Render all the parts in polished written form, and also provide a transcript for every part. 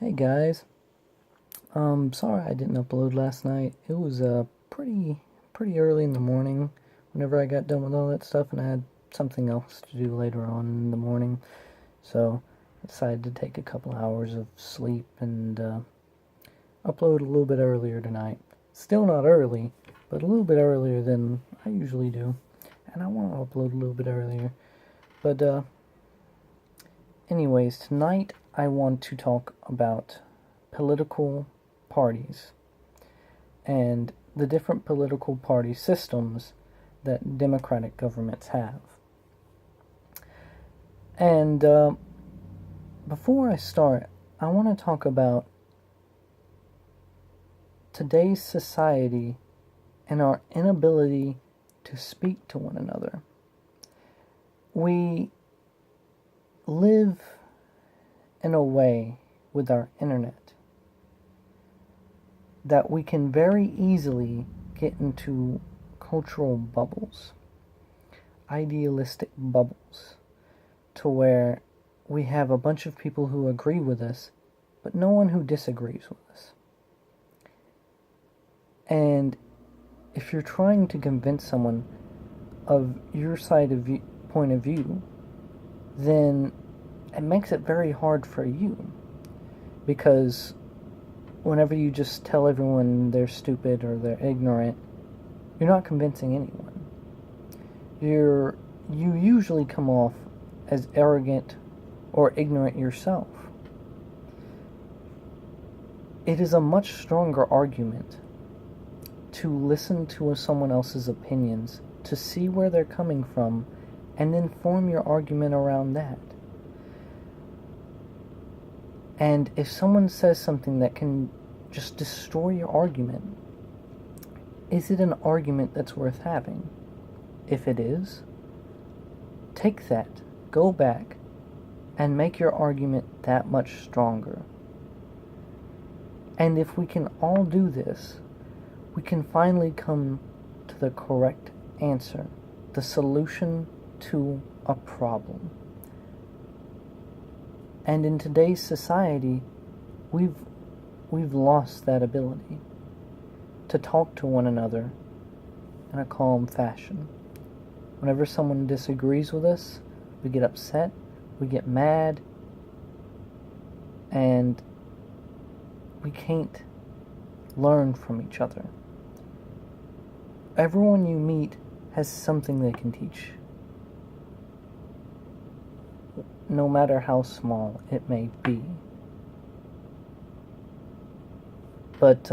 Hey guys, sorry I didn't upload last night. It was pretty early in the morning whenever I got done with all that stuff, and I had something else to do later on in the morning. So I decided to take a couple hours of sleep and upload a little bit earlier tonight. Still not early, but a little bit earlier than I usually do. And I want to upload a little bit earlier. But anyways, tonight I want to talk about political parties and the different political party systems that democratic governments have. And before I start, I want to talk about today's society and our inability to speak to one another. We live in a way with our internet that we can very easily get into cultural bubbles, idealistic bubbles, to where we have a bunch of people who agree with us, but no one who disagrees with us. And if you're trying to convince someone of your point of view, then it makes it very hard for you, because whenever you just tell everyone they're stupid or they're ignorant, you're not convincing anyone. You usually come off as arrogant or ignorant yourself. It is a much stronger argument to listen to someone else's opinions, to see where they're coming from, and then form your argument around that. And if someone says something that can just destroy your argument, is it an argument that's worth having? If it is, take that, go back, and make your argument that much stronger. And if we can all do this, we can finally come to the correct answer, the solution to a problem. And in today's society, we've lost that ability to talk to one another in a calm fashion. Whenever someone disagrees with us, we get upset, we get mad, and we can't learn from each other. Everyone you meet has something they can teach, no matter how small it may be. But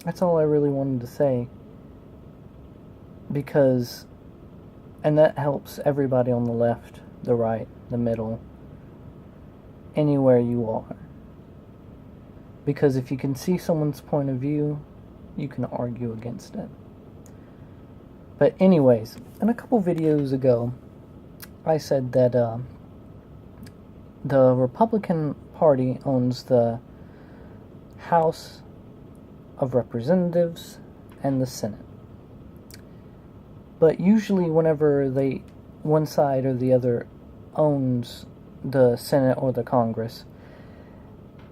that's all I really wanted to say, because, and that helps everybody on the left, the right, the middle, anywhere you are. Because if you can see someone's point of view, you can argue against it. But anyways, in a couple videos ago, I said that the Republican Party owns the House of Representatives and the Senate. But usually whenever one side or the other owns the Senate or the Congress,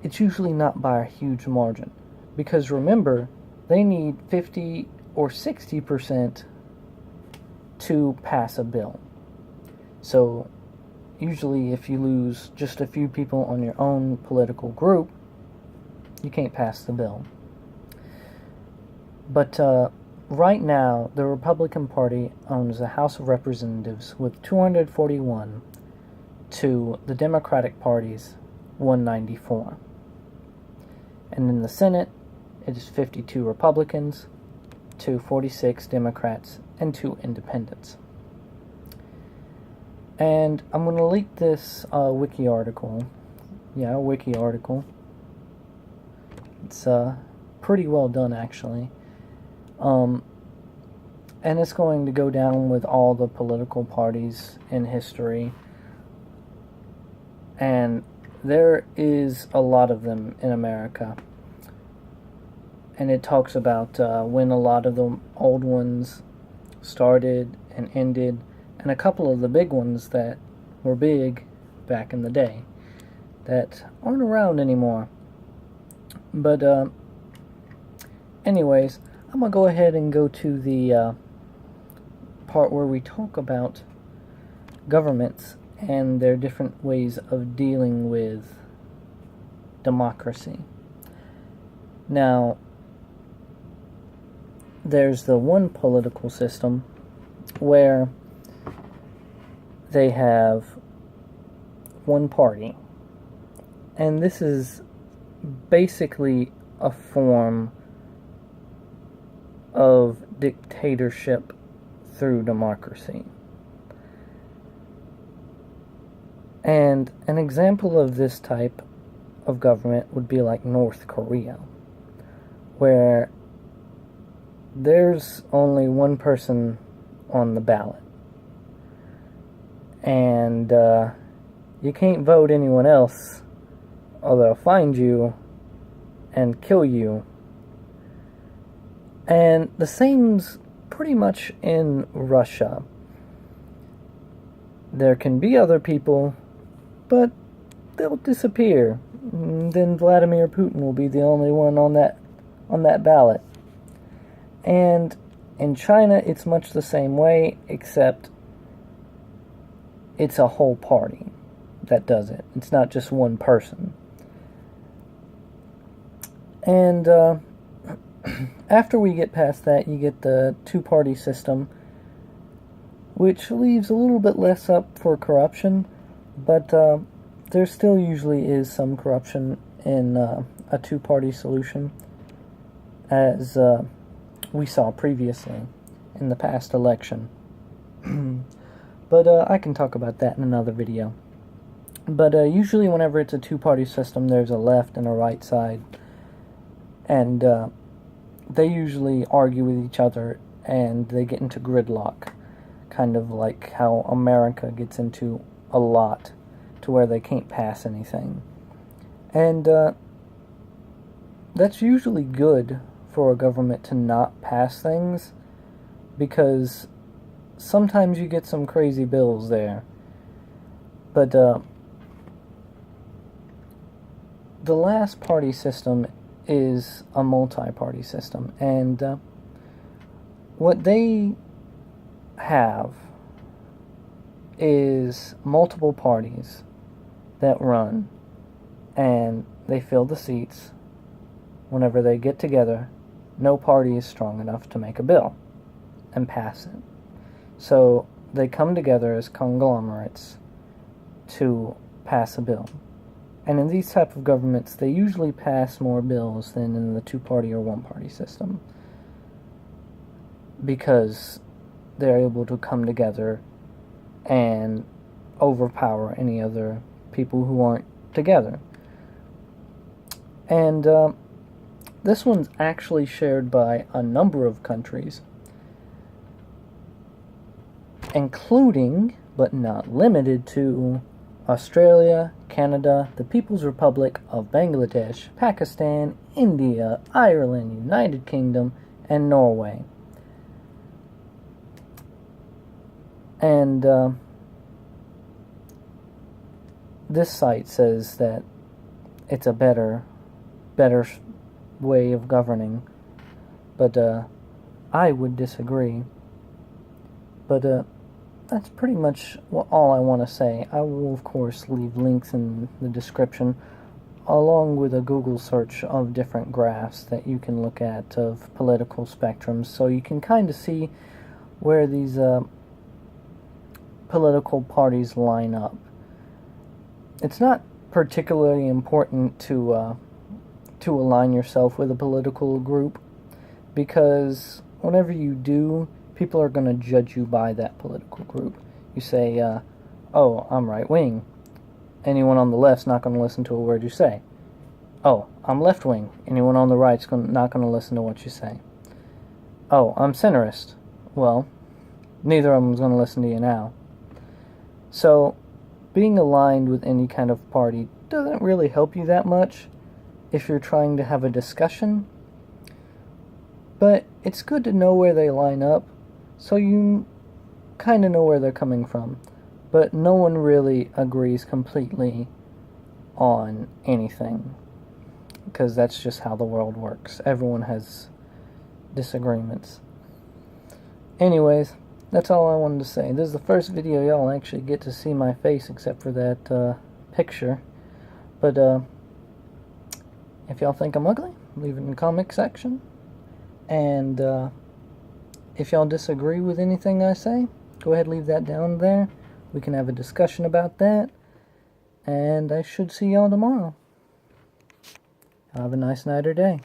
it's usually not by a huge margin. Because remember, they need 50 or 60% to pass a bill. So usually if you lose just a few people on your own political group, you can't pass the bill. But right now, the Republican Party owns the House of Representatives with 241 to the Democratic Party's 194. And in the Senate, it is 52 Republicans to 46 Democrats and 2 independents. And I'm going to link this wiki article. Yeah, a wiki article. It's pretty well done, actually. And it's going to go down with all the political parties in history. And there is a lot of them in America. And it talks about when a lot of the old ones started and ended, and a couple of the big ones that were big back in the day that aren't around anymore. But anyways, I'm going to go ahead and go to the part where we talk about governments and their different ways of dealing with democracy. Now, there's the one political system where they have one party, and this is basically a form of dictatorship through democracy. And an example of this type of government would be like North Korea, where there's only one person on the ballot, and you can't vote anyone else, or they'll find you and kill you. And the same's pretty much in Russia. There can be other people, but they'll disappear. And then Vladimir Putin will be the only one on that ballot. And in China, it's much the same way, except it's a whole party that does it. It's not just one person. And after we get past that, you get the two-party system, which leaves a little bit less up for corruption, but there still usually is some corruption in a two-party solution, as we saw previously in the past election. But I can talk about that in another video. But usually whenever it's a two-party system, there's a left and a right side, and they usually argue with each other, and they get into gridlock, kind of like how America gets into a lot, to where they can't pass anything. And that's usually good for a government to not pass things, because sometimes you get some crazy bills there. But the last party system is a multi-party system, and what they have is multiple parties that run, and they fill the seats. Whenever they get together, no party is strong enough to make a bill and pass it. So they come together as conglomerates to pass a bill. And in these type of governments, they usually pass more bills than in the two-party or one-party system, because they're able to come together and overpower any other people who aren't together. And this one's actually shared by a number of countries, including, but not limited to, Australia, Canada, the People's Republic of Bangladesh, Pakistan, India, Ireland, United Kingdom, and Norway. And this site says that it's a better way of governing, but I would disagree. But that's pretty much all I want to say. I will, of course, leave links in the description, along with a Google search of different graphs that you can look at of political spectrums, so you can kind of see where these political parties line up. It's not particularly important to align yourself with a political group, because whenever you do, people are going to judge you by that political group. You say, oh, I'm right-wing. Anyone on the left's not going to listen to a word you say. Oh, I'm left-wing. Anyone on the right's not going to listen to what you say. Oh, I'm centrist. Well, neither of them's going to listen to you now. So, being aligned with any kind of party doesn't really help you that much if you're trying to have a discussion. But it's good to know where they line up, so you kind of know where they're coming from. But no one really agrees completely on anything, because that's just how the world works. Everyone has disagreements. Anyways, that's all I wanted to say. This is the first video y'all actually get to see my face, except for that picture. But if y'all think I'm ugly, leave it in the comment section. And if y'all disagree with anything I say, go ahead and leave that down there. We can have a discussion about that. And I should see y'all tomorrow. Have a nice night or day.